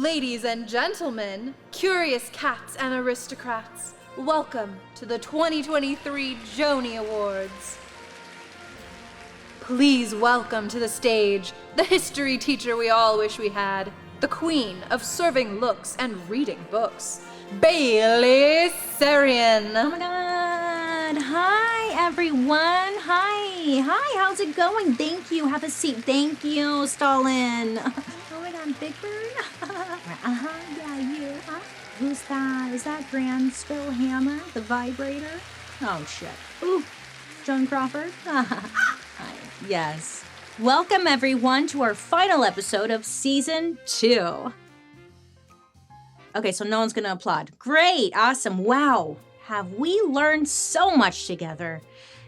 Ladies and gentlemen, curious cats and aristocrats, welcome to the 2023 Joanie Awards. Please welcome to the stage the history teacher we all wish we had, the queen of serving looks and reading books, Bailey Sarian. Oh my god. Hi, everyone. Hi, how's it going? Thank you. Have a seat. Thank you, Stalin. Oh my god, Big Bird. Yeah, you. Who's that? Is that Grand Spill Hammer, the vibrator? Oh, shit. Ooh, Joan Crawford. Hi. Yes. Welcome, everyone, to our final episode of Season 2. Okay, so no one's going to applaud. Great. Awesome. Wow. Have we learned so much together?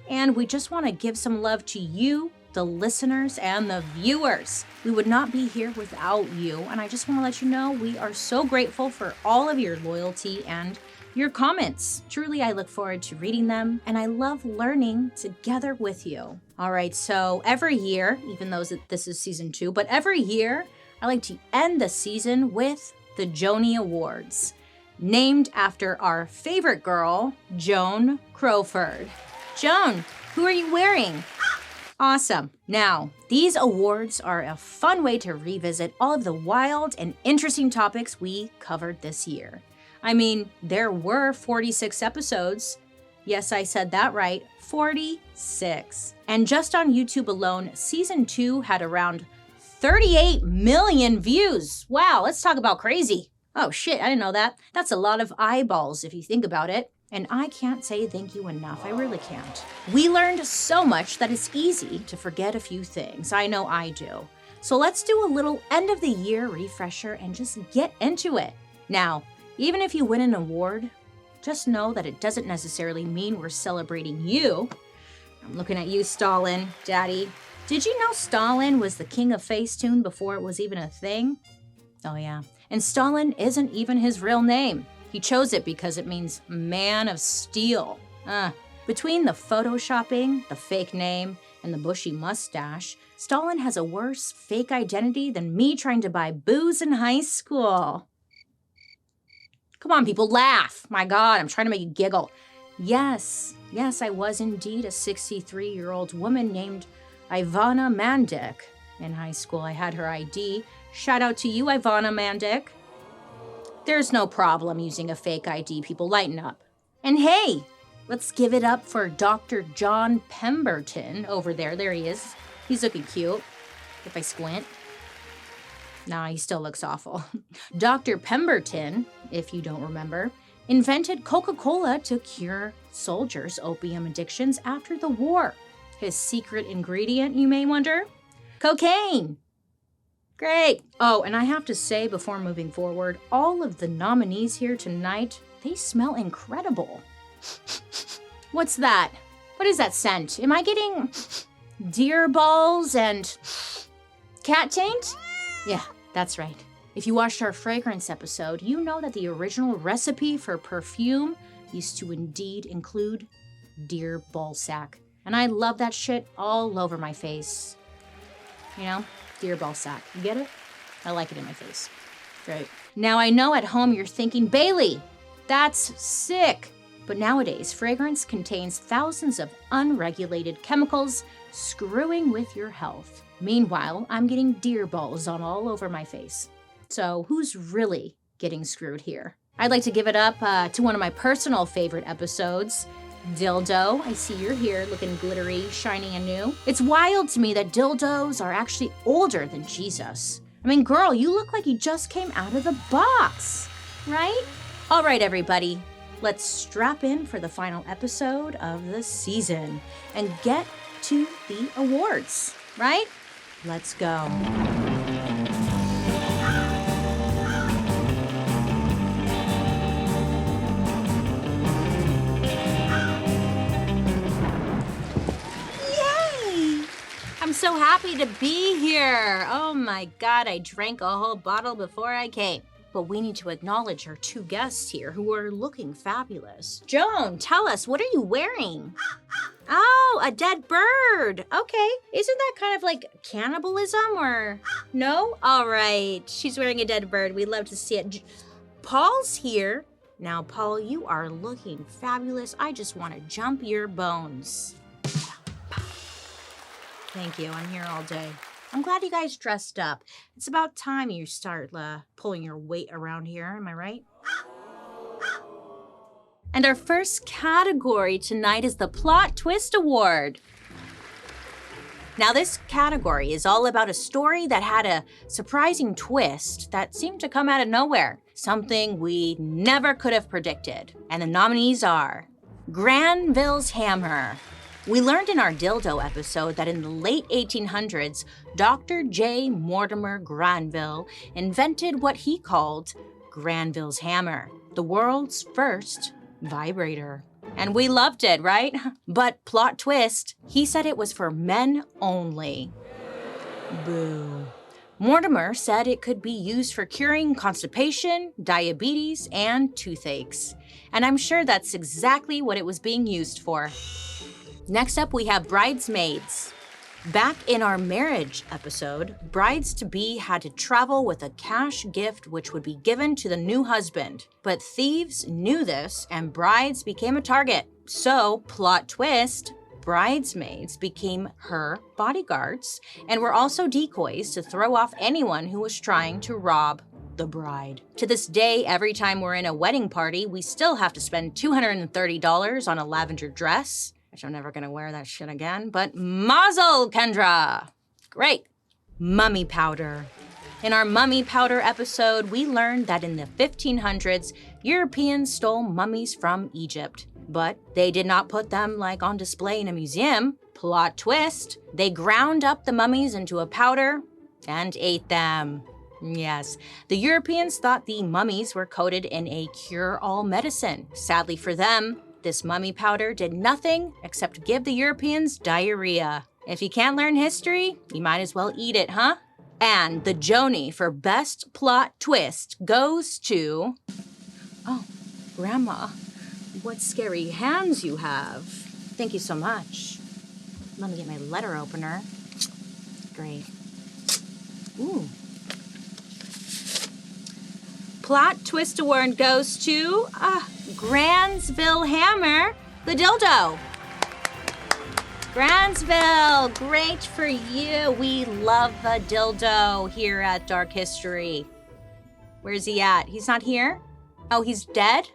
And we just want to give some love to you, the listeners, and the viewers. We would not be here without you. And I just want to let you know we are so grateful for all of your loyalty and your comments. Truly, I look forward to reading them, and I love learning together with you. All right, so every year, even though this is season 2, but every year, I like to end the season with the Joanie Awards, named after our favorite girl, Joan Crawford. Joan, who are you wearing? Awesome. Now, these awards are a fun way to revisit all of the wild and interesting topics we covered this year. I mean, there were 46 episodes. Yes, I said that right, 46. And just on YouTube alone, season 2 had around 38 million views. Wow, let's talk about crazy. Oh shit, I didn't know that. That's a lot of eyeballs if you think about it. And I can't say thank you enough, I really can't. We learned so much that it's easy to forget a few things. I know I do. So let's do a little end of the year refresher and just get into it. Now, even if you win an award, just know that it doesn't necessarily mean we're celebrating you. I'm looking at you, Stalin, Daddy. Did you know Stalin was the king of Facetune before it was even a thing? Oh yeah, and Stalin isn't even his real name. He chose it because it means man of steel. Between the photoshopping, the fake name, and the bushy mustache, Stalin has a worse fake identity than me trying to buy booze in high school. Come on, people, laugh. My God, I'm trying to make you giggle. Yes, I was indeed a 63-year-old woman named Ivana Mandik. In high school, I had her ID. Shout out to you, Ivana Mandik. There's no problem using a fake ID, people, lighten up. And hey, let's give it up for Dr. John Pemberton over there. There he is. He's looking cute, if I squint. Nah, he still looks awful. Dr. Pemberton, if you don't remember, invented Coca-Cola to cure soldiers' opium addictions after the war. His secret ingredient, you may wonder? Cocaine. Great. Oh, and I have to say before moving forward, all of the nominees here tonight, they smell incredible. What's that? What is that scent? Am I getting deer balls and cat taint? Yeah, that's right. If you watched our fragrance episode, you know that the original recipe for perfume used to indeed include deer ball sack. And I love that shit all over my face. You know? Deer ball sack. You get it? I like it in my face. Great. Now I know at home you're thinking, Bailey, that's sick. But nowadays, fragrance contains thousands of unregulated chemicals screwing with your health. Meanwhile, I'm getting deer balls on all over my face. So who's really getting screwed here? I'd like to give it up to one of my personal favorite episodes, Dildo. I see you're here looking glittery, shiny and new. It's wild to me that dildos are actually older than Jesus. I mean, girl, you look like you just came out of the box, right? All right, everybody, let's strap in for the final episode of the season and get to the awards, right? Let's go. I'm so happy to be here. Oh my God, I drank a whole bottle before I came. But we need to acknowledge our two guests here who are looking fabulous. Joan, tell us, what are you wearing? Oh, a dead bird. Okay. Isn't that kind of like cannibalism or no? All right. She's wearing a dead bird. We love to see it. Paul's here. Now, Paul, you are looking fabulous. I just want to jump your bones. Thank you. I'm here all day. I'm glad you guys dressed up. It's about time you start pulling your weight around here. Am I right? And our first category tonight is the Plot Twist Award. Now, this category is all about a story that had a surprising twist that seemed to come out of nowhere. Something we never could have predicted. And the nominees are Granville's Hammer. We learned in our dildo episode that in the late 1800s, Dr. J. Mortimer Granville invented what he called Granville's Hammer, the world's first vibrator. And we loved it, right? But plot twist, he said it was for men only. Boo. Mortimer said it could be used for curing constipation, diabetes, and toothaches. And I'm sure that's exactly what it was being used for. Next up, we have bridesmaids. Back in our marriage episode, brides-to-be had to travel with a cash gift which would be given to the new husband. But thieves knew this, and brides became a target. So, plot twist, bridesmaids became her bodyguards and were also decoys to throw off anyone who was trying to rob the bride. To this day, every time we're in a wedding party, we still have to spend $230 on a lavender dress. Which I'm never gonna wear that shit again, but mazel, Kendra! Great. Mummy powder. In our mummy powder episode, we learned that in the 1500s, Europeans stole mummies from Egypt. But they did not put them on display in a museum. Plot twist, they ground up the mummies into a powder and ate them. Yes, the Europeans thought the mummies were coated in a cure-all medicine. Sadly for them, this mummy powder did nothing except give the Europeans diarrhea. If you can't learn history, you might as well eat it, huh? And the Joanie for best plot twist goes to... Oh, Grandma, what scary hands you have. Thank you so much. Let me get my letter opener. Great. Ooh. Plot twist award goes to Granville Hammer, the dildo. Granville, great for you. We love a dildo here at Dark History. Where's he at? He's not here? Oh, he's dead?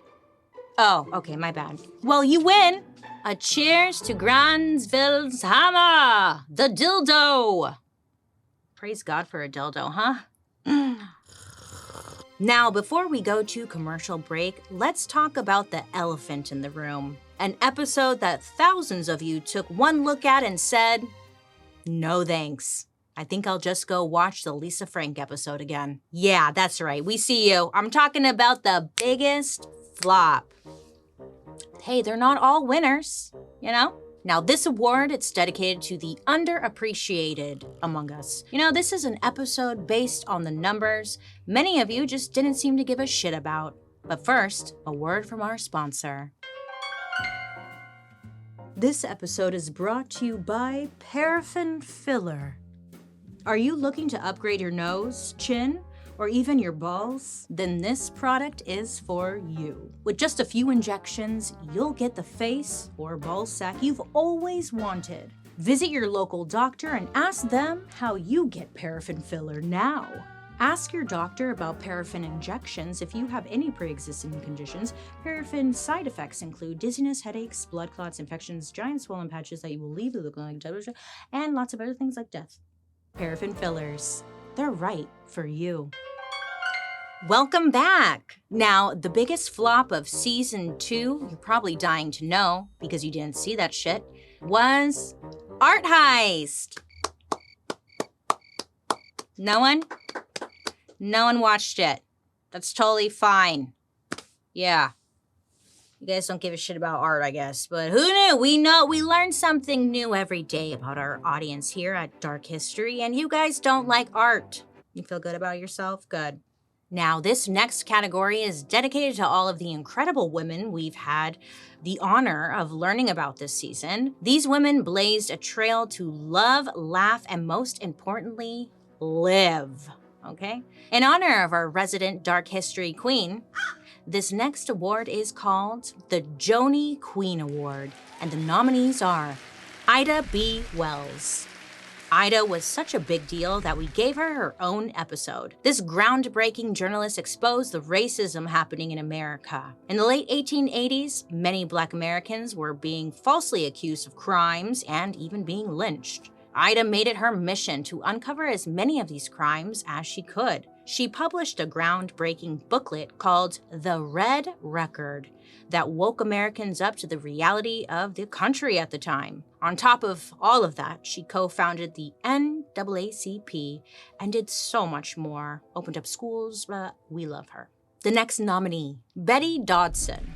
Oh, okay, my bad. Well, you win. A cheers to Granville's Hammer, the dildo. Praise God for a dildo, huh? Now, before we go to commercial break, let's talk about the elephant in the room. An episode that thousands of you took one look at and said, no thanks. I think I'll just go watch the Lisa Frank episode again. Yeah, that's right. We see you. I'm talking about the biggest flop. Hey, they're not all winners, you know? Now, this award, it's dedicated to the underappreciated among us. You know, this is an episode based on the numbers many of you just didn't seem to give a shit about. But first, a word from our sponsor. This episode is brought to you by Paraffin Filler. Are you looking to upgrade your nose, chin, or even your balls? Then this product is for you. With just a few injections, you'll get the face or ball sack you've always wanted. Visit your local doctor and ask them how you get paraffin filler now. Ask your doctor about paraffin injections if you have any pre-existing conditions. Paraffin side effects include dizziness, headaches, blood clots, infections, giant swollen patches that you will leave looking like television, and lots of other things like death. Paraffin fillers. They're right for you. Welcome back! Now, the biggest flop of season 2, you're probably dying to know because you didn't see that shit, was Art Heist. No one? No one watched it. That's totally fine. Yeah. You guys don't give a shit about art, I guess. But who knew? We learn something new every day about our audience here at Dark History, and you guys don't like art. You feel good about yourself? Good. Now, this next category is dedicated to all of the incredible women we've had the honor of learning about this season. These women blazed a trail to love, laugh, and most importantly, live. Okay? In honor of our resident dark history queen, this next award is called the Joanie Queen Award, and the nominees are Ida B. Wells. Ida was such a big deal that we gave her her own episode. This groundbreaking journalist exposed the racism happening in America. In the late 1880s, many Black Americans were being falsely accused of crimes and even being lynched. Ida made it her mission to uncover as many of these crimes as she could. She published a groundbreaking booklet called The Red Record that woke Americans up to the reality of the country at the time. On top of all of that, she co-founded the NAACP and did so much more. Opened up schools, we love her. The next nominee, Betty Dodson.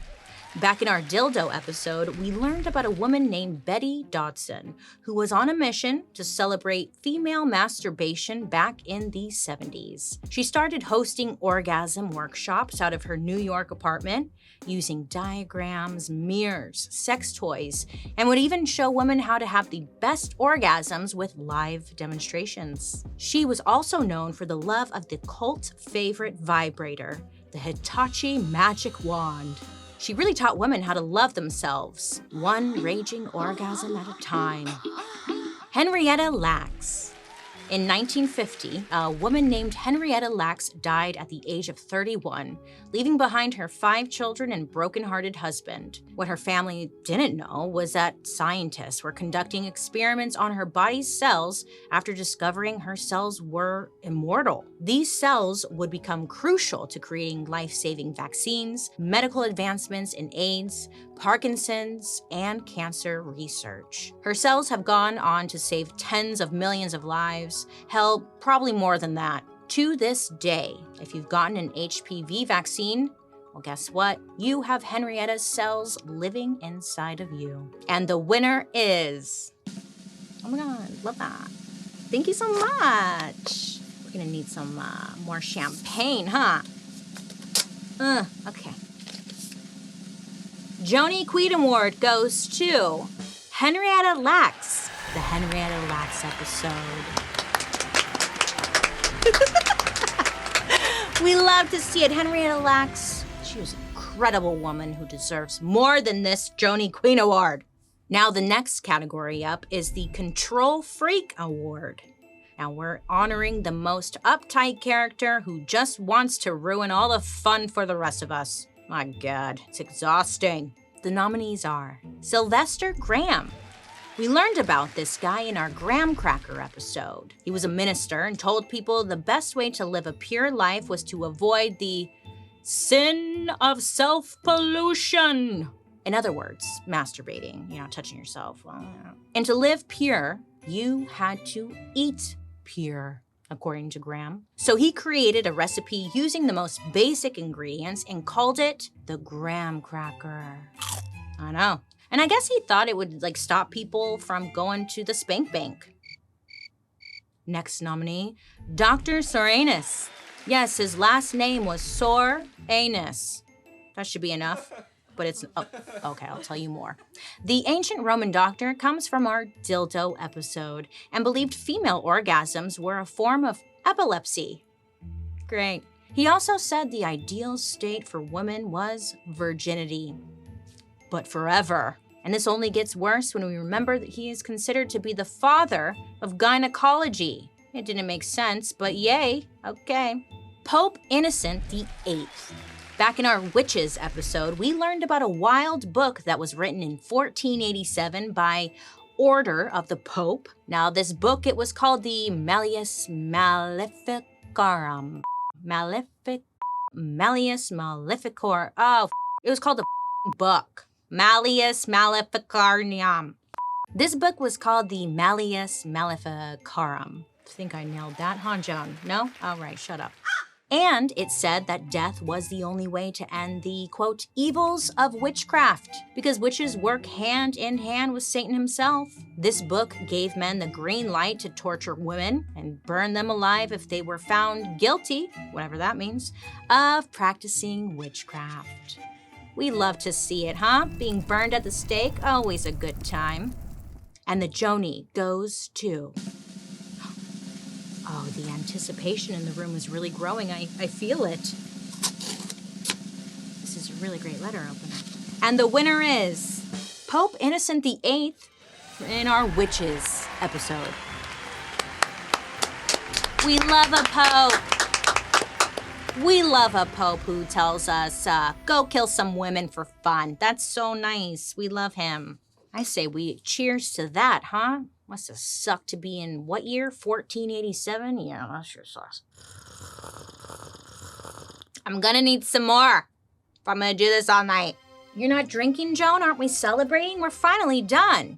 Back in our dildo episode, we learned about a woman named Betty Dodson who was on a mission to celebrate female masturbation back in the 70s. She started hosting orgasm workshops out of her New York apartment, using diagrams, mirrors, sex toys, and would even show women how to have the best orgasms with live demonstrations. She was also known for the love of the cult favorite vibrator, the Hitachi Magic Wand. She really taught women how to love themselves, one raging orgasm at a time. Henrietta Lacks. In 1950, a woman named Henrietta Lacks died at the age of 31, leaving behind her 5 children and broken-hearted husband. What her family didn't know was that scientists were conducting experiments on her body's cells after discovering her cells were immortal. These cells would become crucial to creating life-saving vaccines, medical advancements in AIDS, Parkinson's, and cancer research. Her cells have gone on to save tens of millions of lives, hell, probably more than that. To this day, if you've gotten an HPV vaccine, well, guess what? You have Henrietta's cells living inside of you. And the winner is... Oh my God, love that. Thank you so much. We're gonna need some more champagne, huh? Okay. Joanie Queen Award goes to Henrietta Lacks, the Henrietta Lacks episode. We love to see it. Henrietta Lacks, she was an incredible woman who deserves more than this Joanie Queen Award. Now the next category up is the Control Freak Award. Now we're honoring the most uptight character who just wants to ruin all the fun for the rest of us. My God, it's exhausting. The nominees are Sylvester Graham. We learned about this guy in our graham cracker episode. He was a minister and told people the best way to live a pure life was to avoid the sin of self-pollution. In other words, masturbating, touching yourself. And to live pure, you had to eat pure, according to Graham. So he created a recipe using the most basic ingredients and called it the graham cracker. I know. And I guess he thought it would stop people from going to the spank bank. Next nominee, Dr. Soranus. Yes, his last name was Soranus. That should be enough. But it's, okay, I'll tell you more. The ancient Roman doctor comes from our dildo episode and believed female orgasms were a form of epilepsy. Great. He also said the ideal state for women was virginity, but forever. And this only gets worse when we remember that he is considered to be the father of gynecology. It didn't make sense, but yay, okay. Pope Innocent VIII. Back in our Witches episode, we learned about a wild book that was written in 1487 by order of the Pope. Now, this book, it was called the Malleus Maleficarum. Malleus Maleficarum. Oh, it was called the book. Malleus Maleficarum. This book was called the Malleus Maleficarum. I think I nailed that, huh, Joan? No? All right, shut up. And it said that death was the only way to end the, quote, evils of witchcraft, because witches work hand in hand with Satan himself. This book gave men the green light to torture women and burn them alive if they were found guilty, whatever that means, of practicing witchcraft. We love to see it, huh? Being burned at the stake, always a good time. And the Joanie goes to... Oh, the anticipation in the room is really growing. I feel it. This is a really great letter opener. And the winner is Pope Innocent VIII in our Witches episode. We love a pope. We love a pope who tells us, go kill some women for fun. That's so nice. We love him. I say we cheers to that, huh? Must have sucked to be in what year? 1487? Yeah, that sure sucks. I'm gonna need some more if I'm gonna do this all night. You're not drinking, Joan? Aren't we celebrating? We're finally done.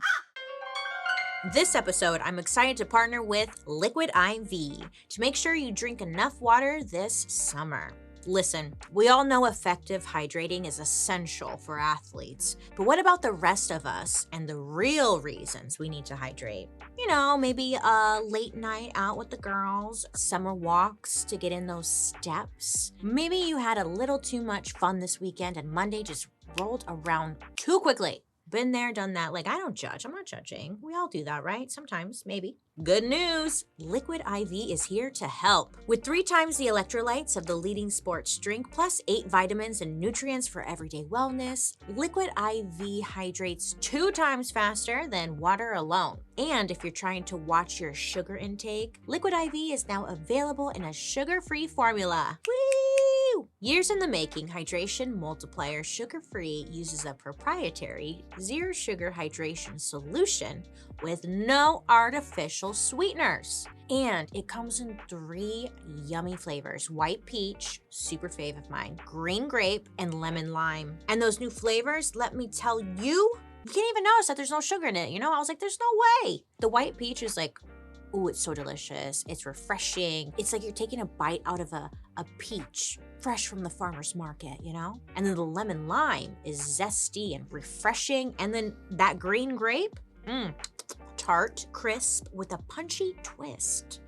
This episode, I'm excited to partner with Liquid IV to make sure you drink enough water this summer. Listen, we all know effective hydrating is essential for athletes, but what about the rest of us and the real reasons we need to hydrate? You know, maybe a late night out with the girls, summer walks to get in those steps. Maybe you had a little too much fun this weekend and Monday just rolled around too quickly. Been there, done that. Like, I don't judge. I'm not judging. We all do that, right? Sometimes, maybe. Good news! Liquid IV is here to help. With 3 times the electrolytes of the leading sports drink, plus 8 vitamins and nutrients for everyday wellness, Liquid IV hydrates 2 times faster than water alone. And if you're trying to watch your sugar intake, Liquid IV is now available in a sugar-free formula. Woo! Years in the making, Hydration Multiplier Sugar-Free uses a proprietary zero-sugar hydration solution with no artificial sweeteners. And it comes in 3 yummy flavors: white peach, super fave of mine, green grape, and lemon lime. And those new flavors, let me tell you, you can't even notice that there's no sugar in it, you know? I was like, there's no way. The white peach is like, ooh, it's so delicious. It's refreshing. It's like you're taking a bite out of a peach, fresh from the farmer's market, you know? And then the lemon lime is zesty and refreshing. And then that green grape, tart, crisp, with a punchy twist.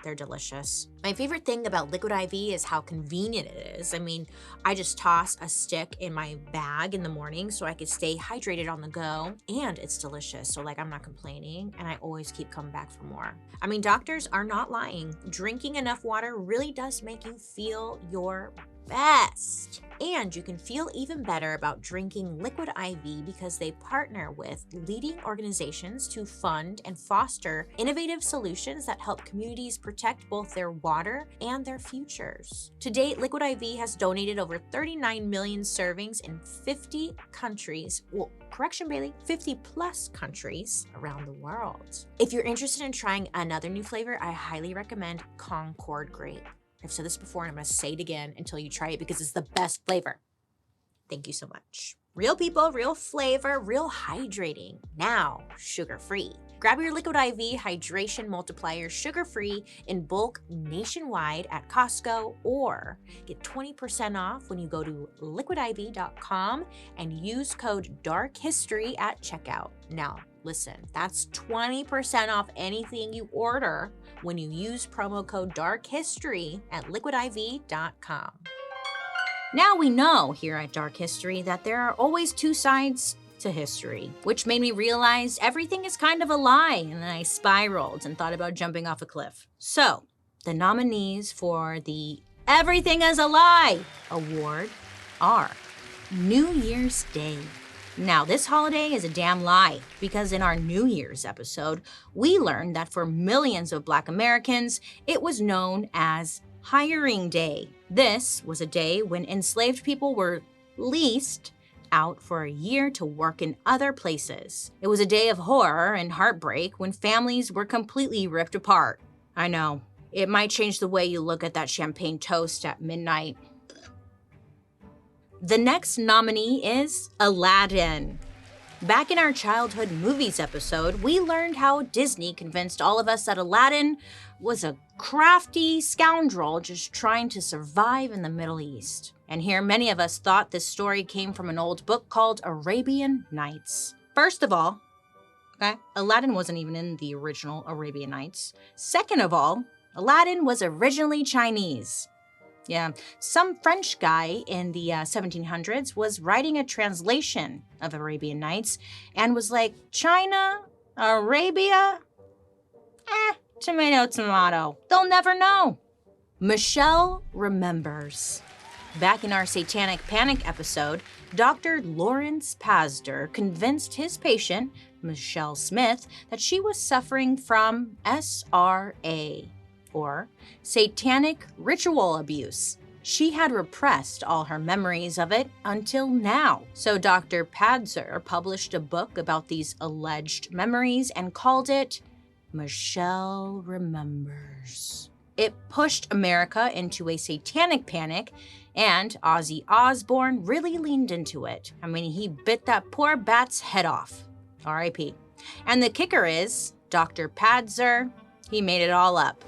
They're delicious. My favorite thing about Liquid IV is how convenient it is. I mean, I just toss a stick in my bag in the morning so I could stay hydrated on the go, and it's delicious. So like, I'm not complaining, and I always keep coming back for more. I mean, doctors are not lying. Drinking enough water really does make you feel your best. And you can feel even better about drinking Liquid IV because they partner with leading organizations to fund and foster innovative solutions that help communities protect both their water and their futures. To date, Liquid IV has donated over 39 million servings in 50 countries. Well, correction, Bailey, 50 plus countries around the world. If you're interested in trying another new flavor, I highly recommend Concord Grape. I've said this before and I'm going to say it again until you try it because it's the best flavor. Thank you so much. Real people, real flavor, real hydrating. Now, sugar-free. Grab your Liquid IV Hydration Multiplier sugar-free in bulk nationwide at Costco, or get 20% off when you go to liquidiv.com and use code DARKHISTORY at checkout. Now, listen, that's 20% off anything you order when you use promo code DARKHISTORY at liquidiv.com. Now we know here at Dark History that there are always 2 sides to history, which made me realize everything is kind of a lie, and then I spiraled and thought about jumping off a cliff. So, the nominees for the Everything is a Lie award are New Year's Day. Now, this holiday is a damn lie, because in our New Year's episode, we learned that for millions of Black Americans, it was known as Hiring Day. This was a day when enslaved people were leased out for a year to work in other places. It was a day of horror and heartbreak when families were completely ripped apart. I know, it might change the way you look at that champagne toast at midnight. The next nominee is Aladdin. Back in our childhood movies episode, we learned how Disney convinced all of us that Aladdin was a crafty scoundrel just trying to survive in the Middle East. And here, many of us thought this story came from an old book called Arabian Nights. First of all, okay, Aladdin wasn't even in the original Arabian Nights. Second of all, Aladdin was originally Chinese. Yeah, some French guy in the 1700s was writing a translation of Arabian Nights and was like, China, Arabia? Tomato, tomato. They'll never know. Michelle remembers. Back in our Satanic Panic episode, Dr. Lawrence Pazder convinced his patient, Michelle Smith, that she was suffering from SRA, or satanic ritual abuse. She had repressed all her memories of it until now. So Dr. Pazder published a book about these alleged memories and called it Michelle Remembers. It pushed America into a satanic panic, and Ozzy Osbourne really leaned into it. I mean, he bit that poor bat's head off. R.I.P. And the kicker is, Dr. Pazder, he made it all up.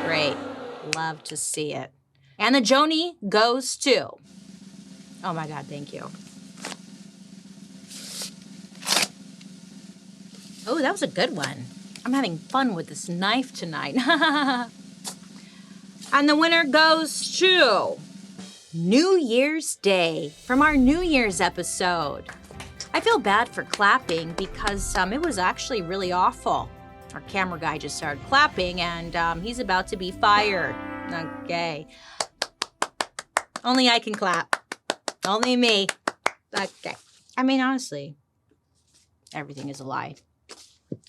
Great. Love to see it. And the Joanie goes to... Oh my God, thank you. Oh, that was a good one. I'm having fun with this knife tonight. And the winner goes to New Year's Day from our New Year's episode. I feel bad for clapping because it was actually really awful. Our camera guy just started clapping and he's about to be fired. Okay. Only I can clap. Only me. Okay. I mean, honestly, everything is a lie.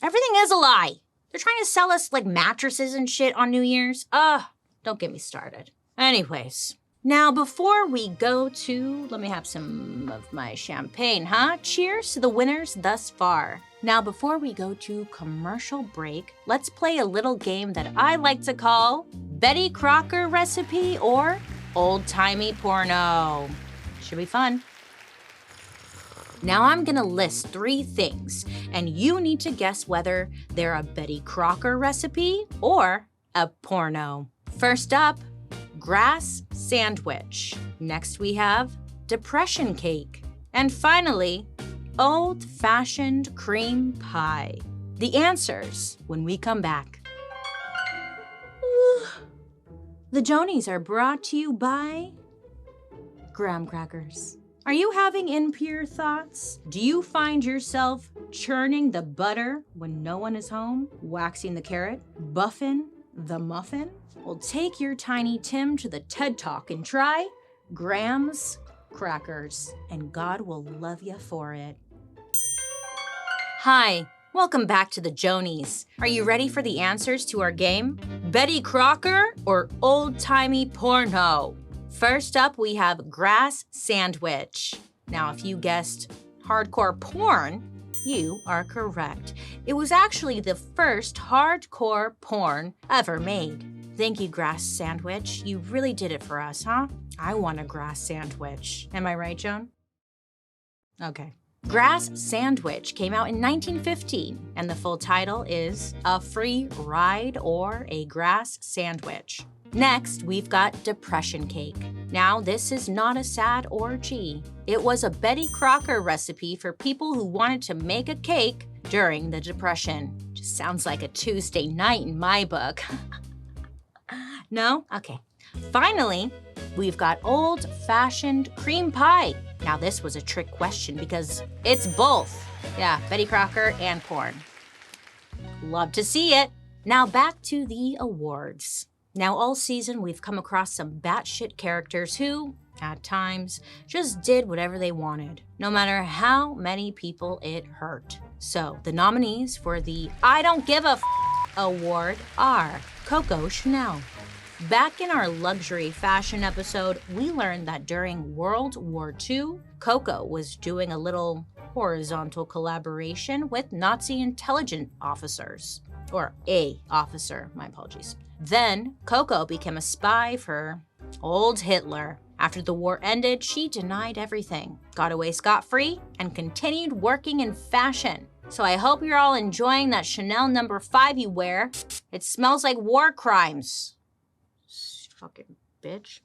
Everything is a lie. They're trying to sell us like mattresses and shit on New Year's. Don't get me started. Anyways, now before we go to, let me have some of my champagne, huh? Cheers to the winners thus far. Now before we go to commercial break, let's play a little game that I like to call Betty Crocker Recipe or Old-Timey Porno. Should be fun. Now I'm gonna list 3 things, and you need to guess whether they're a Betty Crocker recipe or a porno. First up, grass sandwich. Next we have depression cake. And finally, old-fashioned cream pie. The answers when we come back. The Joanies are brought to you by graham crackers. Are you having impure thoughts? Do you find yourself churning the butter when no one is home? Waxing the carrot? Buffing the muffin? Well, take your Tiny Tim to the TED Talk and try Graham's Crackers, and God will love you for it. Hi, welcome back to the Joanies. Are you ready for the answers to our game? Betty Crocker or old-timey porno? First up, we have grass sandwich. Now, if you guessed hardcore porn, you are correct. It was actually the first hardcore porn ever made. Thank you, grass sandwich. You really did it for us, huh? I want a grass sandwich. Am I right, Joan? Okay. Grass Sandwich came out in 1915, and the full title is A Free Ride or a Grass Sandwich. Next, we've got depression cake. Now, this is not a sad orgy. It was a Betty Crocker recipe for people who wanted to make a cake during the Depression. Just sounds like a Tuesday night in my book. No? Okay. Finally, we've got old-fashioned cream pie. Now, this was a trick question because it's both. Yeah, Betty Crocker and porn. Love to see it. Now, back to the awards. Now, all season, we've come across some batshit characters who, at times, just did whatever they wanted, no matter how many people it hurt. So, the nominees for the I Don't Give a award are Coco Chanel. Back in our luxury fashion episode, we learned that during World War II, Coco was doing a little horizontal collaboration with Nazi intelligence officers. Or a officer, my apologies. Then, Coco became a spy for old Hitler. After the war ended, she denied everything, got away scot-free, and continued working in fashion. So I hope you're all enjoying that Chanel No. 5 you wear. It smells like war crimes. Fucking bitch.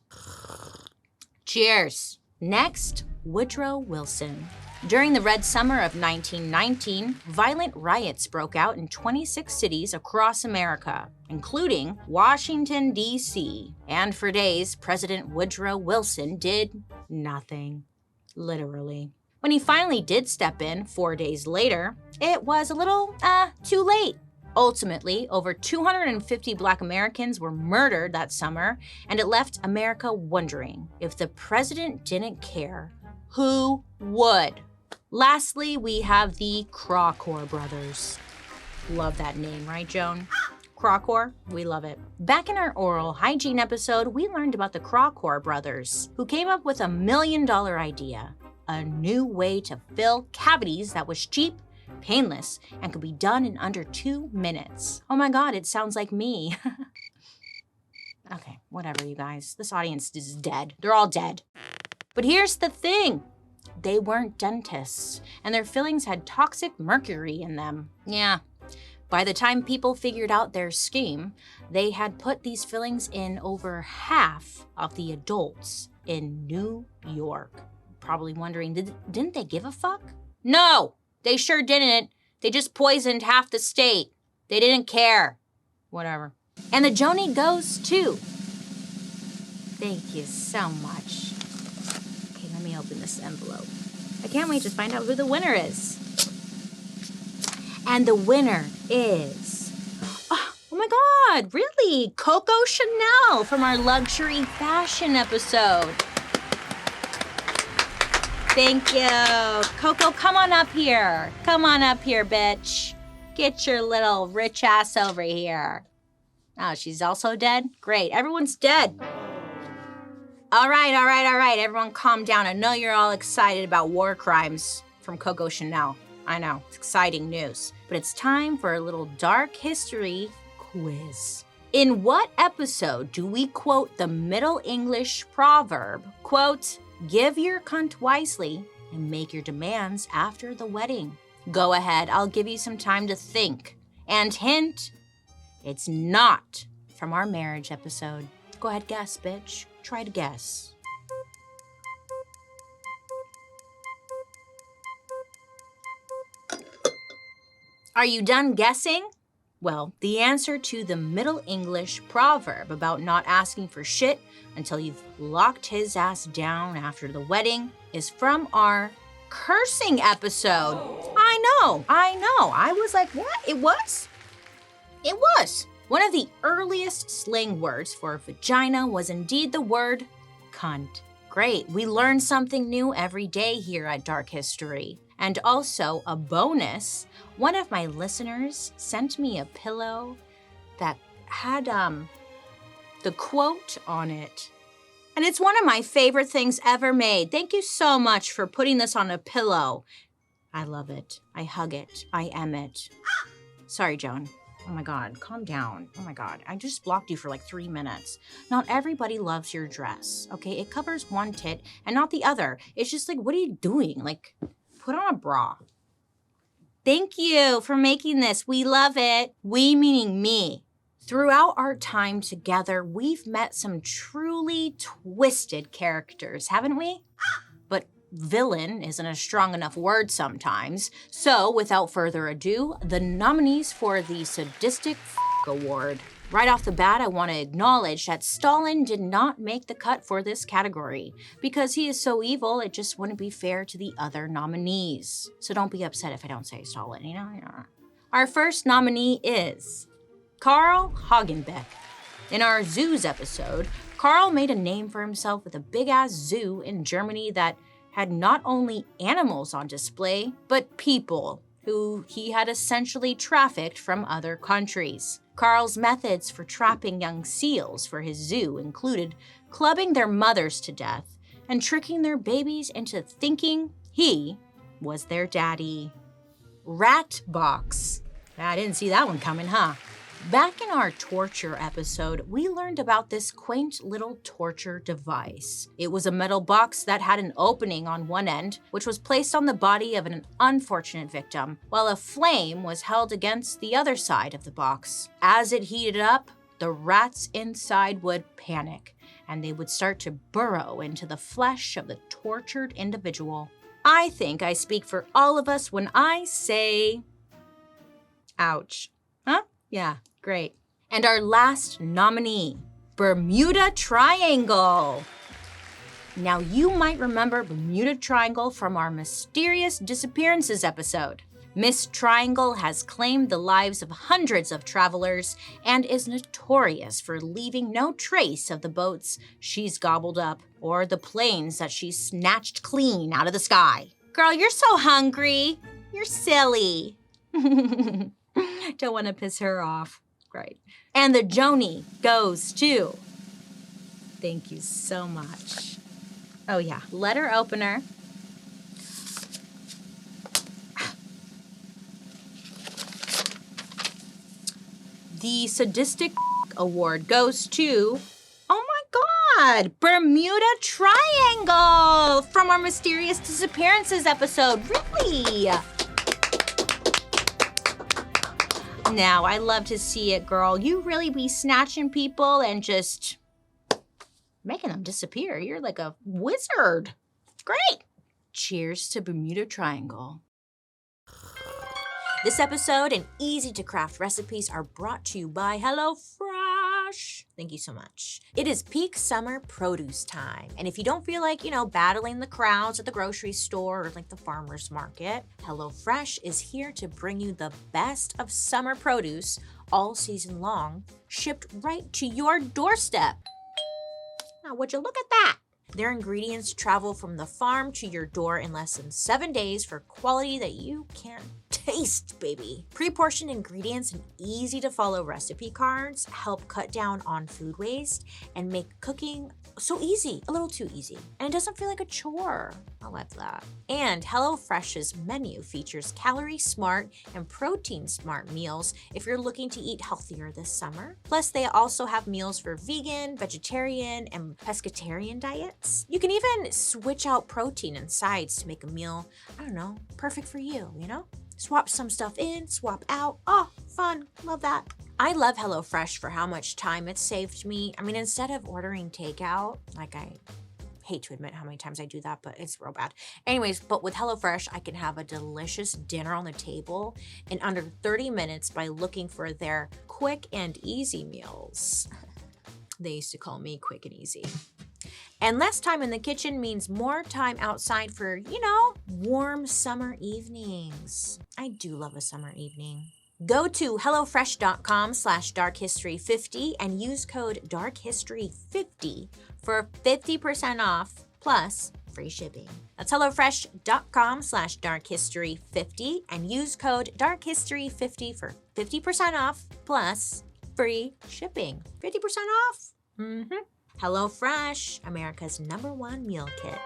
Cheers. Next, Woodrow Wilson. During the Red Summer of 1919, violent riots broke out in 26 cities across America, including Washington, D.C. And for days, President Woodrow Wilson did nothing. Literally. When he finally did step in 4 days later, it was a little, too late. Ultimately, over 250 Black Americans were murdered that summer, and it left America wondering, if the president didn't care, who would? Lastly, we have the Crawford brothers. Love that name, right, Joan? Crawford, we love it. Back in our oral hygiene episode, we learned about the Crawford brothers, who came up with $1 million idea, a new way to fill cavities that was cheap, painless, and could be done in under 2 minutes. Oh my God, it sounds like me. Okay, whatever, you guys. This audience is dead. They're all dead. But here's the thing. They weren't dentists, and their fillings had toxic mercury in them. Yeah. By the time people figured out their scheme, they had put these fillings in over half of the adults in New York. Probably wondering, didn't they give a fuck? No, they sure didn't. They just poisoned half the state. They didn't care. Whatever. And the Joanie goes too. Thank you so much. Okay, let me open this envelope. I can't wait to find out who the winner is. And the winner is, oh my God, really? Coco Chanel from our luxury fashion episode. Thank you. Coco, come on up here. Come on up here, bitch. Get your little rich ass over here. Oh, she's also dead? Great, everyone's dead. All right. Everyone calm down. I know you're all excited about war crimes from Coco Chanel. I know, it's exciting news. But it's time for a little dark history quiz. In what episode do we quote the Middle English proverb, quote, give your cunt wisely and make your demands after the wedding? Go ahead, I'll give you some time to think. And hint, it's not from our marriage episode. Go ahead, guess, bitch. Try to guess. Are you done guessing? Well, the answer to the Middle English proverb about not asking for shit until you've locked his ass down after the wedding is from our cursing episode. I know. I was like, what? It was? It was. One of the earliest slang words for vagina was indeed the word cunt. Great, we learn something new every day here at Dark History. And also a bonus, one of my listeners sent me a pillow that had the quote on it. And it's one of my favorite things ever made. Thank you so much for putting this on a pillow. I love it. I hug it. I am it. Sorry, Joan. Oh my God, calm down. Oh my God, I just blocked you for like 3 minutes. Not everybody loves your dress, okay? It covers one tit and not the other. It's just like, what are you doing? Like, put on a bra. Thank you for making this. We love it. We meaning me. Throughout our time together, we've met some truly twisted characters, haven't we? But villain isn't a strong enough word sometimes. So, without further ado, the nominees for the SADISTIC Award. Right off the bat, I want to acknowledge that Stalin did not make the cut for this category. Because he is so evil, it just wouldn't be fair to the other nominees. So don't be upset if I don't say Stalin, you know? Our first nominee is Karl Hagenbeck. In our zoos episode, Karl made a name for himself with a big-ass zoo in Germany that had not only animals on display, but people who he had essentially trafficked from other countries. Karl's methods for trapping young seals for his zoo included clubbing their mothers to death and tricking their babies into thinking he was their daddy. Rat Box. I didn't see that one coming, huh? Back in our torture episode, we learned about this quaint little torture device. It was a metal box that had an opening on one end, which was placed on the body of an unfortunate victim, while a flame was held against the other side of the box. As it heated up, the rats inside would panic, and they would start to burrow into the flesh of the tortured individual. I think I speak for all of us when I say, ouch. Huh? Yeah, great. And our last nominee, Bermuda Triangle. Now you might remember Bermuda Triangle from our Mysterious Disappearances episode. Miss Triangle has claimed the lives of hundreds of travelers and is notorious for leaving no trace of the boats she's gobbled up or the planes that she's snatched clean out of the sky. Girl, you're so hungry. You're silly. Don't want to piss her off. Right. And the Joanie goes to. Thank you so much. Oh yeah, letter opener. The SADISTIC award goes to, oh my God, Bermuda Triangle from our Mysterious Disappearances episode. Really? Now, I love to see it, girl. You really be snatching people and just making them disappear. You're like a wizard. Great. Cheers to Bermuda Triangle. This episode and easy-to-craft recipes are brought to you by HelloFresh. Thank you so much. It is peak summer produce time, and if you don't feel like, battling the crowds at the grocery store or like the farmer's market, HelloFresh is here to bring you the best of summer produce all season long, shipped right to your doorstep. Now, would you look at that? Their ingredients travel from the farm to your door in less than 7 days for quality that you can't taste, baby. Pre-portioned ingredients and easy-to-follow recipe cards help cut down on food waste and make cooking so easy, a little too easy. And it doesn't feel like a chore. I love that. And HelloFresh's menu features calorie-smart and protein-smart meals if you're looking to eat healthier this summer. Plus, they also have meals for vegan, vegetarian, and pescatarian diets. You can even switch out protein and sides to make a meal, perfect for you, Swap some stuff in, swap out. Oh, fun. Love that. I love HelloFresh for how much time it's saved me. Instead of ordering takeout, I hate to admit how many times I do that, but it's real bad. Anyways, but with HelloFresh, I can have a delicious dinner on the table in under 30 minutes by looking for their quick and easy meals. They used to call me quick and easy. And less time in the kitchen means more time outside for, warm summer evenings. I do love a summer evening. Go to hellofresh.com/darkhistory50 and use code darkhistory50 for 50% off plus free shipping. That's hellofresh.com/darkhistory50 and use code darkhistory50 for 50% off plus free shipping. 50% off? HelloFresh, America's #1 meal kit.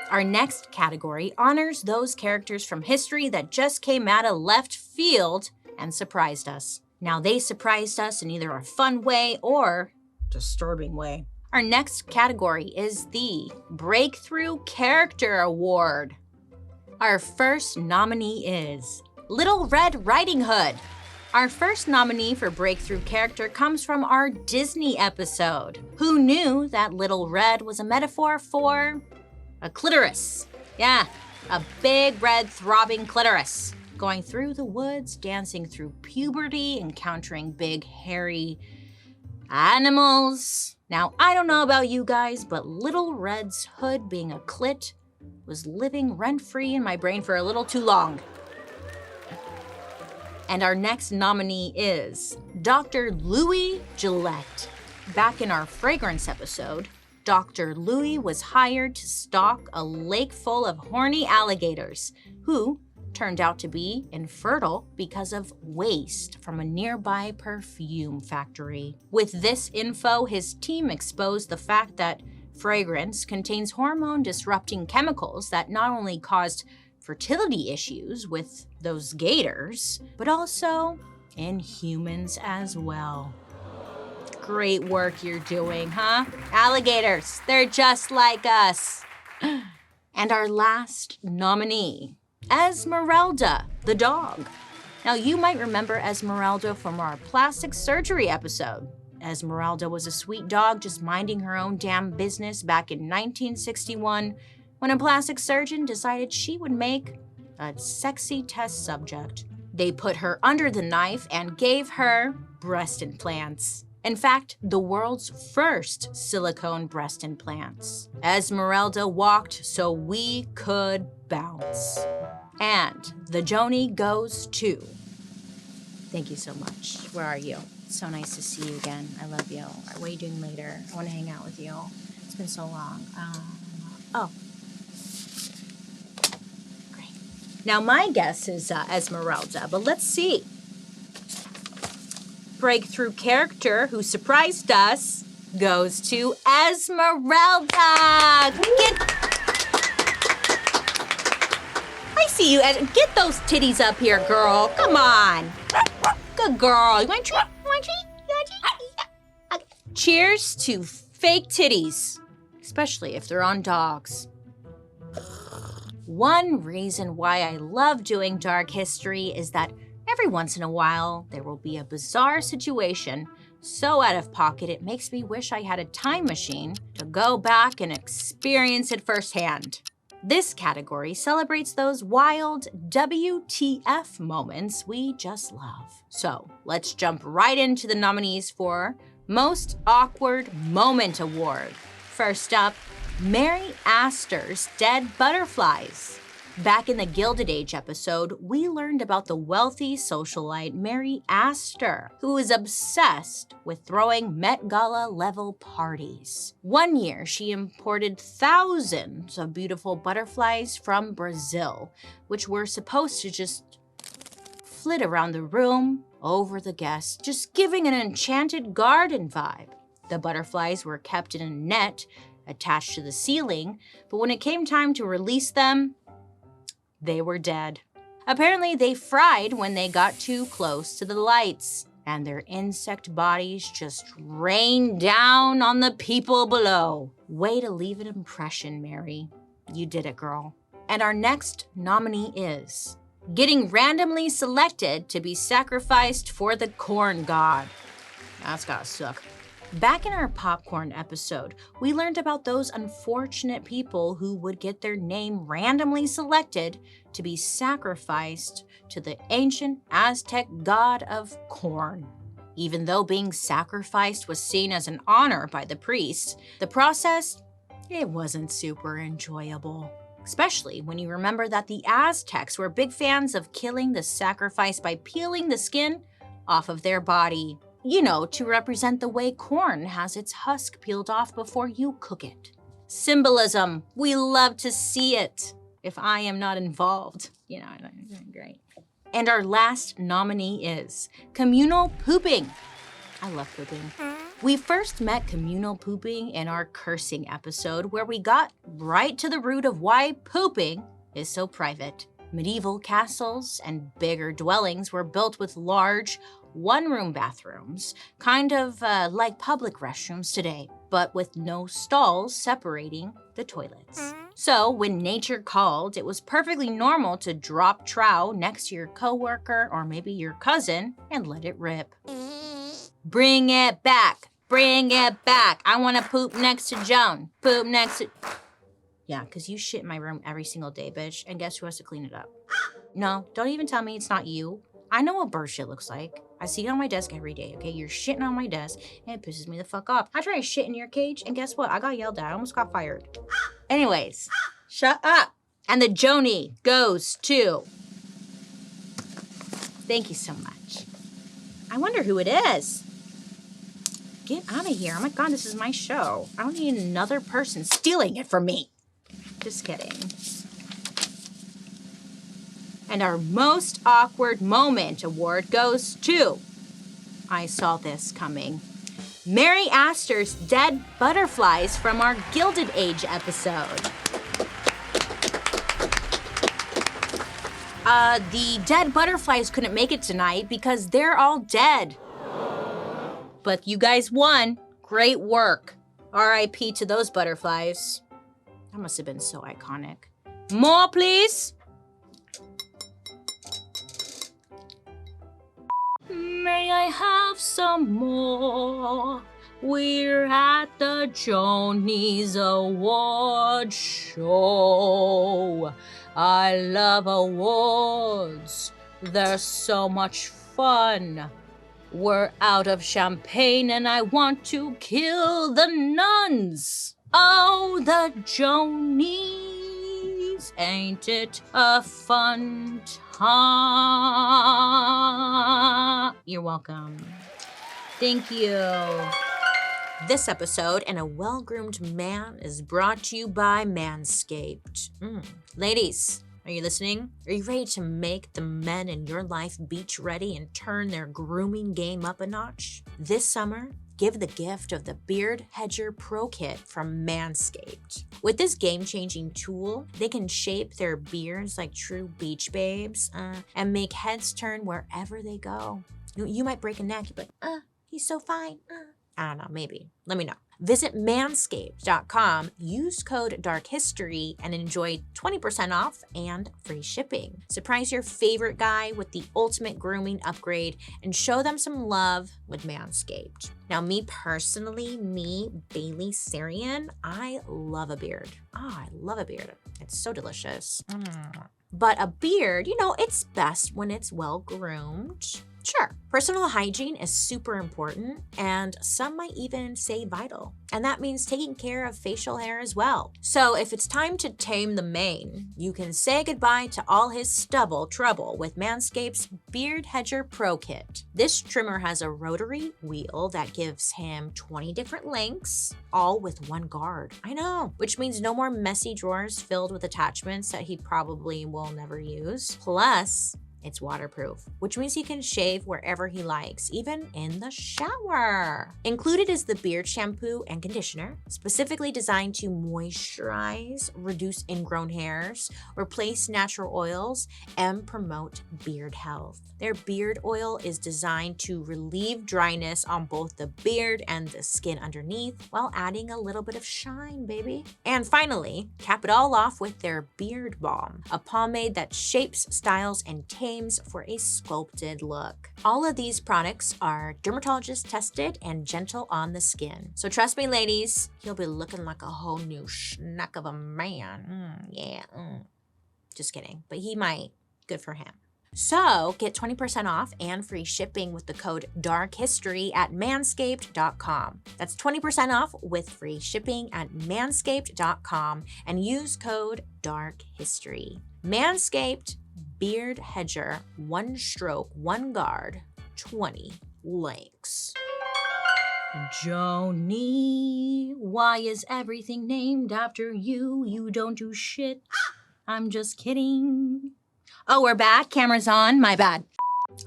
Our next category honors those characters from history that just came out of left field and surprised us. Now, they surprised us in either a fun way or disturbing way. Our next category is the Breakthrough Character Award. Our first nominee is Little Red Riding Hood. Our first nominee for Breakthrough Character comes from our Disney episode. Who knew that Little Red was a metaphor for a clitoris? Yeah, a big red throbbing clitoris. Going through the woods, dancing through puberty, encountering big hairy animals. Now, I don't know about you guys, but Little Red's hood being a clit was living rent-free in my brain for a little too long. And our next nominee is Dr. Louis Gillette. Back in our fragrance episode, Dr. Louis was hired to stalk a lake full of horny alligators who turned out to be infertile because of waste from a nearby perfume factory. With this info, his team exposed the fact that fragrance contains hormone-disrupting chemicals that not only caused fertility issues with those gators, but also in humans as well. Great work you're doing, huh? Alligators, they're just like us. And our last nominee, Esmeralda, the dog. Now, you might remember Esmeralda from our plastic surgery episode. Esmeralda was a sweet dog just minding her own damn business back in 1961 when a plastic surgeon decided she would make a sexy test subject. They put her under the knife and gave her breast implants. In fact, the world's first silicone breast implants. Esmeralda walked so we could bounce. And the Joanie goes to... Thank you so much. Where are you? It's so nice to see you again. I love you. What are you doing later? I want to hang out with you. It's been so long. Oh. Great. Now, my guess is Esmeralda, but let's see. Breakthrough character who surprised us goes to Esmeralda. I see you. Get those titties up here, girl. Come on. Good girl. You want a treat? Okay. Cheers to fake titties, especially if they're on dogs. One reason why I love doing dark history is that every once in a while, there will be a bizarre situation so out of pocket it makes me wish I had a time machine to go back and experience it firsthand. This category celebrates those wild WTF moments we just love. So let's jump right into the nominees for Most Awkward Moment Award. First up, Mary Astor's Dead Butterflies. Back in the Gilded Age episode, we learned about the wealthy socialite Mary Astor, who is obsessed with throwing Met Gala-level parties. One year, she imported thousands of beautiful butterflies from Brazil, which were supposed to just flit around the room, over the guests, just giving an enchanted garden vibe. The butterflies were kept in a net attached to the ceiling, but when it came time to release them, they were dead. Apparently, they fried when they got too close to the lights, and their insect bodies just rained down on the people below. Way to leave an impression, Mary. You did it, girl. And our next nominee is getting randomly selected to be sacrificed for the corn god. That's gotta suck. Back in our popcorn episode, we learned about those unfortunate people who would get their name randomly selected to be sacrificed to the ancient Aztec god of corn. Even though being sacrificed was seen as an honor by the priests, the process, it wasn't super enjoyable. Especially when you remember that the Aztecs were big fans of killing the sacrifice by peeling the skin off of their body. You know, to represent the way corn has its husk peeled off before you cook it. Symbolism. We love to see it. If I am not involved, great. And our last nominee is communal pooping. I love pooping. We first met communal pooping in our cursing episode where we got right to the root of why pooping is so private. Medieval castles and bigger dwellings were built with large, one-room bathrooms, kind of like public restrooms today, but with no stalls separating the toilets. So when nature called, it was perfectly normal to drop trow next to your coworker or maybe your cousin and let it rip. Bring it back. Bring it back. I want to poop next to Joan. Poop next to... Yeah, because you shit in my room every single day, bitch. And guess who has to clean it up? No, don't even tell me it's not you. I know what bird shit looks like. I see it on my desk every day, okay? You're shitting on my desk, and it pisses me the fuck off. I tried to shit in your cage, and guess what? I got yelled at. I almost got fired. Anyways, shut up. And the Joanie goes to... Thank you so much. I wonder who it is. Get out of here. Oh my God, this is my show. I don't need another person stealing it from me. Just kidding. And our most awkward moment award goes to, I saw this coming, Mary Astor's Dead Butterflies from our Gilded Age episode. The dead butterflies couldn't make it tonight because they're all dead. But you guys won. Great work. R.I.P. to those butterflies. That must have been so iconic. More, please. May I have some more? We're at the Joanie Awards show. I love awards. They're so much fun. We're out of champagne and I want to kill the nuns. Oh, the Joanies, ain't it a fun time? You're welcome. Thank you. This episode, And a Well-Groomed Man, is brought to you by Manscaped. Ladies, are you listening? Are you ready to make the men in your life beach ready and turn their grooming game up a notch? This summer, give the gift of the Beard Hedger Pro Kit from Manscaped. With this game-changing tool, they can shape their beards like true beach babes and make heads turn wherever they go. You might break a neck, but he's so fine. I don't know, maybe. Let me know. Visit manscaped.com, use code DARKHISTORY, and enjoy 20% off and free shipping. Surprise your favorite guy with the ultimate grooming upgrade and show them some love with Manscaped. Now, me personally, Bailey Sarian, I love a beard. I love a beard. It's so delicious. But a beard, it's best when it's well groomed. Sure, personal hygiene is super important, and some might even say vital. And that means taking care of facial hair as well. So if it's time to tame the mane, you can say goodbye to all his stubble trouble with Manscaped's Beard Hedger Pro Kit. This trimmer has a rotary wheel that gives him 20 different lengths, all with one guard. I know, which means no more messy drawers filled with attachments that he probably will never use. Plus, it's waterproof, which means he can shave wherever he likes, even in the shower. Included is the beard shampoo and conditioner, specifically designed to moisturize, reduce ingrown hairs, replace natural oils, and promote beard health. Their beard oil is designed to relieve dryness on both the beard and the skin underneath, while adding a little bit of shine, baby. And finally, cap it all off with their Beard Balm, a pomade that shapes, styles, and tames for a sculpted look. All of these products are dermatologist tested and gentle on the skin. So trust me, ladies, he'll be looking like a whole new schnuck of a man. Just kidding, but he might. Good for him. So get 20% off and free shipping with the code DARKHISTORY at manscaped.com. That's 20% off with free shipping at manscaped.com and use code DARKHISTORY. Manscaped Beard Hedger, 1 stroke, 1 guard, 20 lengths. Joanie, why is everything named after you? You don't do shit. I'm just kidding. Oh, we're back. Camera's on. My bad.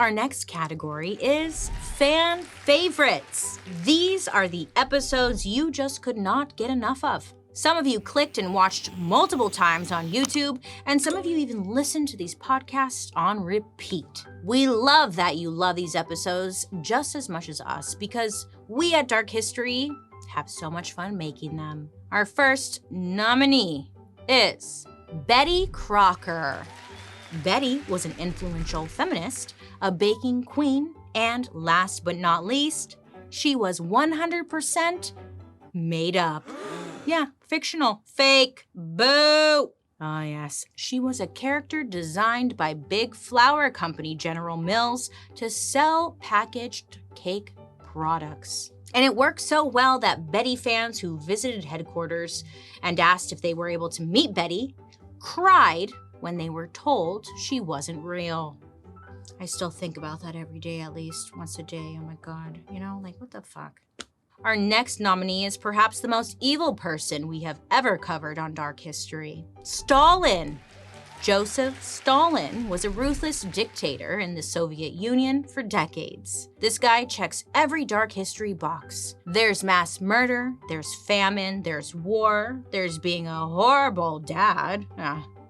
Our next category is fan favorites. These are the episodes you just could not get enough of. Some of you clicked and watched multiple times on YouTube, and some of you even listened to these podcasts on repeat. We love that you love these episodes just as much as us, because we at Dark History have so much fun making them. Our first nominee is Betty Crocker. Betty was an influential feminist, a baking queen, and last but not least, she was 100% made up. Yeah, fictional. Fake. Boo! Ah, yes. She was a character designed by big flour company General Mills to sell packaged cake products. And it worked so well that Betty fans who visited headquarters and asked if they were able to meet Betty cried when they were told she wasn't real. I still think about that every day, at least once a day. Oh my God. What the fuck? Our next nominee is perhaps the most evil person we have ever covered on Dark History. Stalin. Joseph Stalin was a ruthless dictator in the Soviet Union for decades. This guy checks every Dark History box. There's mass murder, there's famine, there's war, there's being a horrible dad.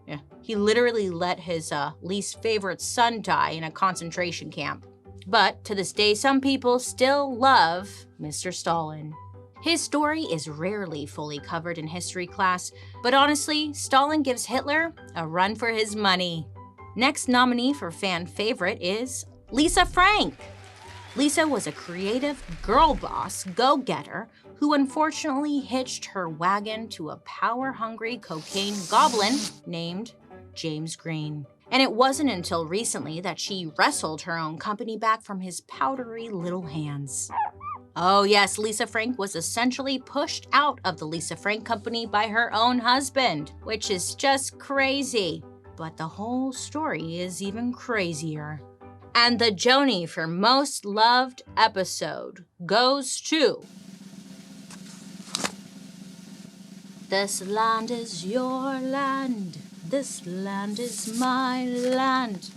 Yeah. He literally let his least favorite son die in a concentration camp. But to this day, some people still love Mr. Stalin. His story is rarely fully covered in history class, but honestly, Stalin gives Hitler a run for his money. Next nominee for fan favorite is Lisa Frank. Lisa was a creative girl boss go-getter who unfortunately hitched her wagon to a power-hungry cocaine goblin named James Green. And it wasn't until recently that she wrestled her own company back from his powdery little hands. Oh yes, Lisa Frank was essentially pushed out of the Lisa Frank Company by her own husband, which is just crazy. But the whole story is even crazier. And the Joanie for most loved episode goes to... This land is your land. This land is my land.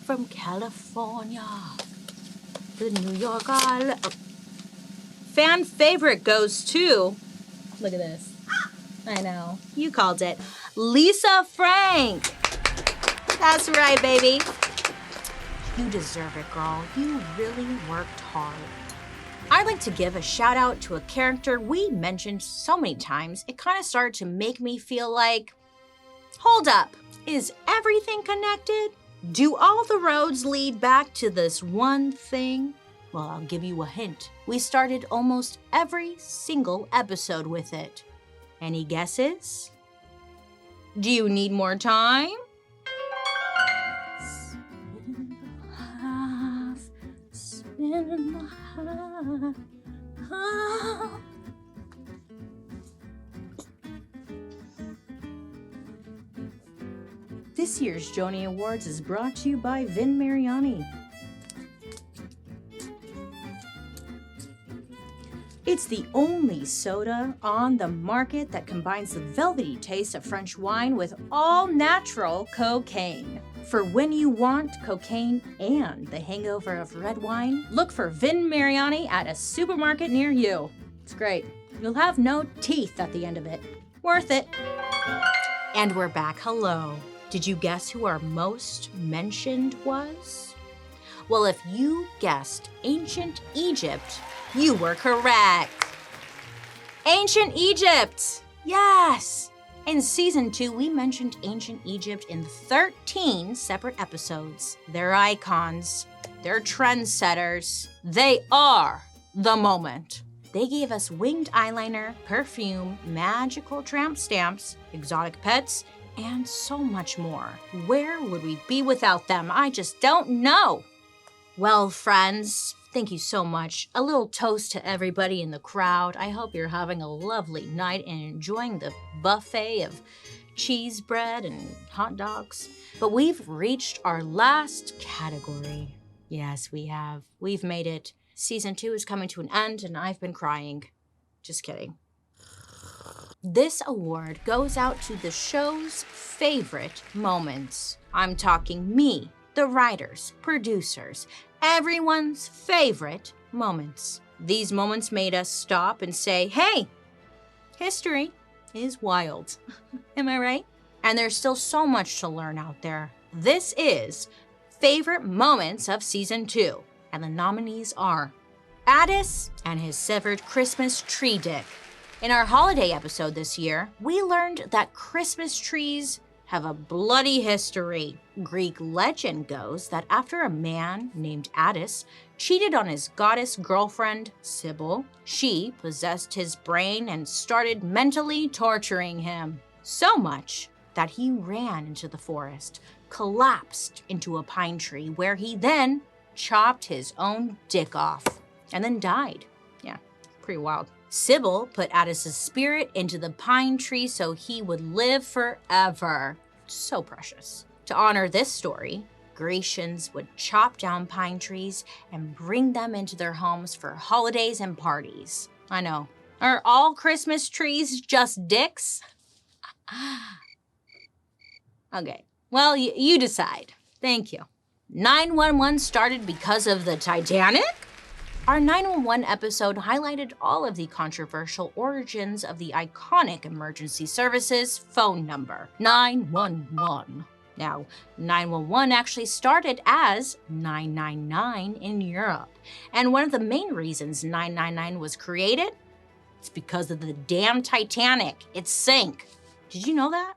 From California to New York Island. Fan favorite goes to... Look at this. I know. You called it. Lisa Frank. That's right, baby. You deserve it, girl. You really worked hard. I'd like to give a shout out to a character we mentioned so many times, it kind of started to make me feel like, hold up, is everything connected? Do all the roads lead back to this one thing? Well, I'll give you a hint. We started almost every single episode with it. Any guesses? Do you need more time? This year's Joanie Awards is brought to you by Vin Mariani. It's the only soda on the market that combines the velvety taste of French wine with all-natural cocaine. For when you want cocaine and the hangover of red wine, look for Vin Mariani at a supermarket near you. It's great. You'll have no teeth at the end of it. Worth it. And we're back. Hello. Did you guess who our most mentioned was? Well, if you guessed ancient Egypt, you were correct. Ancient Egypt! Yes! In season 2, we mentioned ancient Egypt in 13 separate episodes. They're icons. They're trendsetters. They are the moment. They gave us winged eyeliner, perfume, magical tramp stamps, exotic pets, and so much more. Where would we be without them? I just don't know. Well, friends, thank you so much. A little toast to everybody in the crowd. I hope you're having a lovely night and enjoying the buffet of cheese bread and hot dogs. But we've reached our last category. Yes, we have. We've made it. Season 2 is coming to an end and I've been crying. Just kidding. This award goes out to the show's favorite moments. I'm talking me, the writers, producers, everyone's favorite moments. These moments made us stop and say, hey, history is wild. Am I right? And there's still so much to learn out there. This is Favorite Moments of Season 2. And the nominees are Addis and his severed Christmas tree dick. In our holiday episode this year, we learned that Christmas trees have a bloody history. Greek legend goes that after a man named Addis cheated on his goddess girlfriend, Sybil, she possessed his brain and started mentally torturing him. So much that he ran into the forest, collapsed into a pine tree, where he then chopped his own dick off and then died. Yeah, pretty wild. Sybil put Addis's spirit into the pine tree so he would live forever. So precious. To honor this story, Grecians would chop down pine trees and bring them into their homes for holidays and parties. I know. Are all Christmas trees just dicks? Okay. Well, you decide. Thank you. 911 started because of the Titanic? Our 911 episode highlighted all of the controversial origins of the iconic emergency services phone number, 911. Now, 911 actually started as 999 in Europe. And one of the main reasons 999 was created, it's because of the damn Titanic. It sank. Did you know that?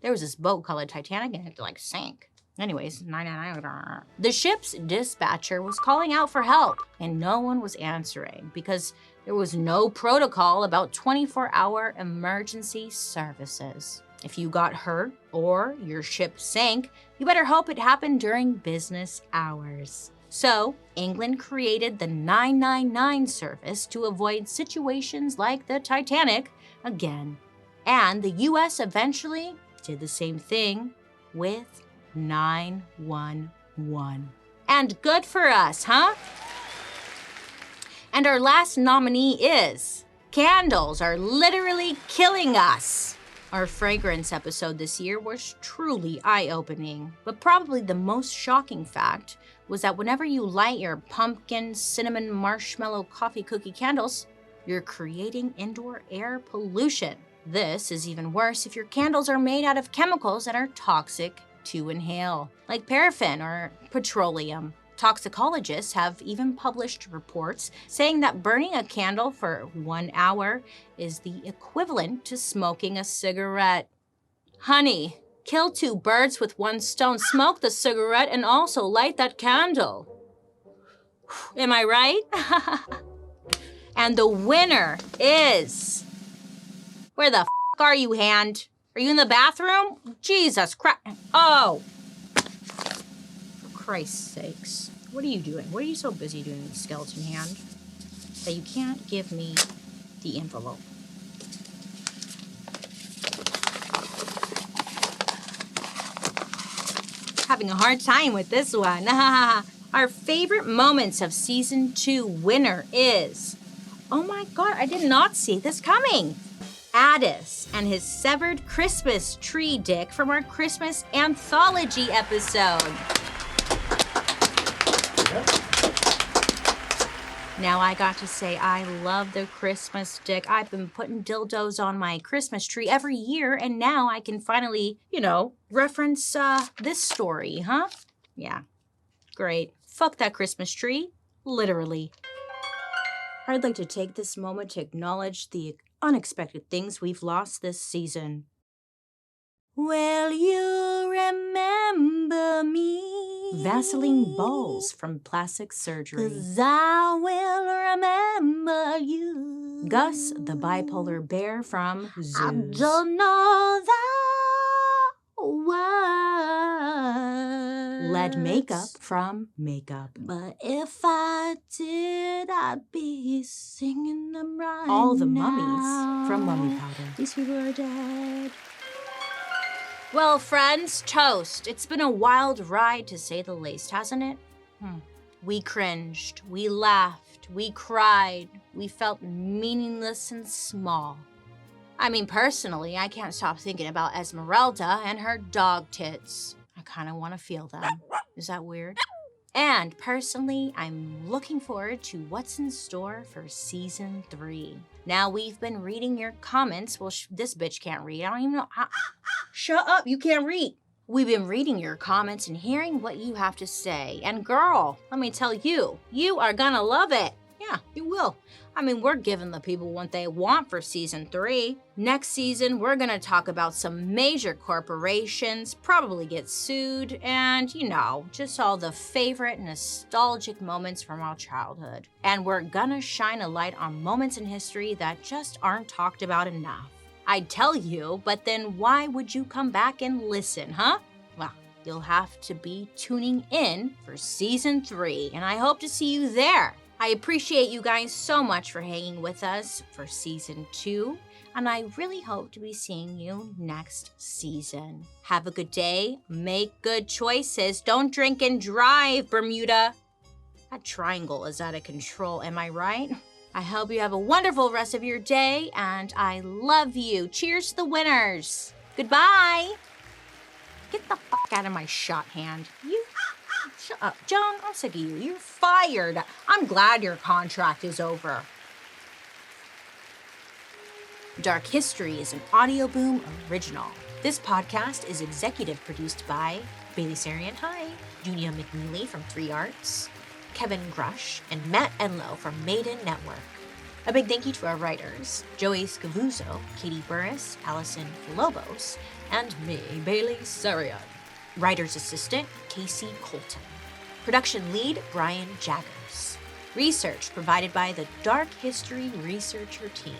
There was this boat called the Titanic and it sank. Anyways, 999. The ship's dispatcher was calling out for help, and no one was answering because there was no protocol about 24-hour emergency services. If you got hurt or your ship sank, you better hope it happened during business hours. So, England created the 999 service to avoid situations like the Titanic again. And the US eventually did the same thing with 911. And good for us, huh? And our last nominee is candles are literally killing us. Our fragrance episode this year was truly eye-opening, but probably the most shocking fact was that whenever you light your pumpkin, cinnamon, marshmallow, coffee cookie candles, you're creating indoor air pollution. This is even worse if your candles are made out of chemicals that are toxic to inhale, like paraffin or petroleum. Toxicologists have even published reports saying that burning a candle for 1 hour is the equivalent to smoking a cigarette. Honey, kill 2 birds with 1 stone. Smoke the cigarette and also light that candle. Am I right? And the winner is... Where the f*** are you, Hand? Are you in the bathroom? Jesus Christ. Oh. For Christ's sakes. What are you doing? What are you so busy doing, skeleton hand, that you can't give me the envelope? Having a hard time with this one. Our favorite moments of season 2 winner is... Oh my God, I did not see this coming. Addis and his severed Christmas tree dick from our Christmas anthology episode. Now I got to say I love the Christmas dick. I've been putting dildos on my Christmas tree every year, and now I can finally, reference this story, huh? Yeah, great. Fuck that Christmas tree, literally. I'd like to take this moment to acknowledge the unexpected things we've lost this season. Will you remember me? Vaseline balls from plastic surgery. 'Cause I will remember you. Gus, the bipolar bear from Zoos. I don't know the words. Lead makeup from Makeup. But if I did, I'd be singing them right now. All the mummies from Mummy Powder. These people are dead. Well, friends, toast. It's been a wild ride, to say the least, hasn't it? We cringed, we laughed, we cried, we felt meaningless and small. I mean, personally, I can't stop thinking about Esmeralda and her dog tits. I kind of want to feel them. Is that weird? And personally, I'm looking forward to what's in store for season 3. Now, we've been reading your comments. Well, this bitch can't read. I don't even know. Shut up, you can't read. We've been reading your comments and hearing what you have to say. And girl, let me tell you, you are gonna love it. Yeah, you will. I mean, we're giving the people what they want for season 3. Next season, we're gonna talk about some major corporations, probably get sued, and, just all the favorite nostalgic moments from our childhood. And we're gonna shine a light on moments in history that just aren't talked about enough. I'd tell you, but then why would you come back and listen, huh? Well, you'll have to be tuning in for season 3, and I hope to see you there. I appreciate you guys so much for hanging with us for season 2, and I really hope to be seeing you next season. Have a good day, make good choices, don't drink and drive, Bermuda. That triangle is out of control, am I right? I hope you have a wonderful rest of your day, and I love you. Cheers to the winners. Goodbye. Get the fuck out of my shot hand. You Shut up, John. I'm sick of you. You're fired. I'm glad your contract is over. Dark History is an Audio Boom original. This podcast is executive produced by Bailey Sarian, hi, Junia McNeely from 3 Arts, Kevin Grush, and Matt Enlow from Maiden Network. A big thank you to our writers, Joey Scavuzzo, Katie Burris, Allison Lobos, and me, Bailey Sarian. Writer's assistant, Casey Colton. Production lead, Brian Jaggers. Research provided by the Dark History Researcher Team.